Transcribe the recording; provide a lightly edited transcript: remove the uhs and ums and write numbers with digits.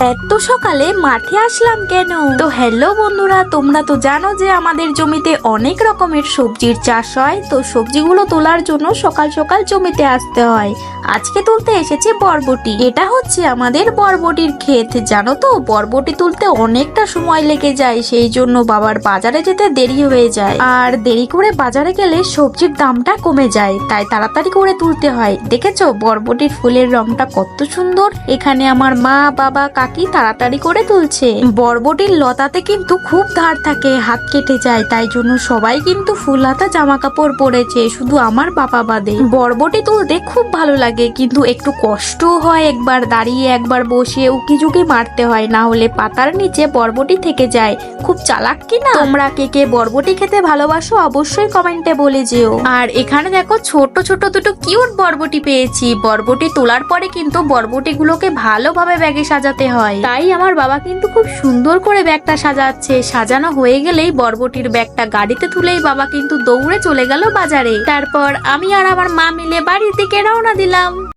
এত সকালে মাঠে আসলাম কেন? তো হ্যালো বন্ধুরা, তোমরা তো জানো যে আমাদের জমিতে অনেক রকমের সবজির চাষ হয়। তো সবজিগুলো তোলার জন্য সকাল সকাল জমিতে আসতে হয়। আজকে তুলতে এসেছি বরবটি। এটা হচ্ছে আমাদের বরবটির ক্ষেত। জানো তো, বরবটি তুলতে অনেকটা সময় লেগে যায়, সেই জন্য বাবার বাজারে যেতে দেরি হয়ে যায়। আর দেরি করে বাজারে গেলে সবজির দামটা কমে যায়, তাই তাড়াতাড়ি করে তুলতে হয়। দেখেছো বরবটির ফুলের রংটা কত সুন্দর। এখানে আমার মা, বাবা, কাকি তাড়াতাড়ি করে তুলছে। বরবটির লতাতে কিন্তু খুব ধার থাকে, হাত কেটে যায়, তাই জন্য সবাই কিন্তু ফুল হাতা জামা কাপড় পরেছে, শুধু আমার বাবা বাদে। বরবটি তুলতে খুব ভালো লাগে, কিন্তু একটু কষ্টও হয়। একবার দাঁড়িয়ে একবার বসে উকি ঝুঁকি মারতে হয়, না হলে পাতার নিচে বরবটি থেকে যায়। খুব চালাক কি না? তোমরা কে কে বরবটি খেতে ভালোবাসো অবশ্যই কমেন্টে বলে যেও। আর এখানে দেখো ছোট ছোট দুটো কিউট বরবটি পেয়েছি। বরবটি তোলার পরে কিন্তু বরবটি গুলোকে ভালোভাবে ব্যাগে সাজাতে হয়, তাই আমার বাবা কিন্তু খুব সুন্দর করে ব্যাগটা সাজাচ্ছে। সাজানো হয়ে গেলেই বরবটির ব্যাগটা গাড়িতে তুলেই বাবা কিন্তু দৌড়ে চলে গেল বাজারে। তারপর আমি আর আমার মা মিলে বাড়ির দিকে রওনা দিলাম।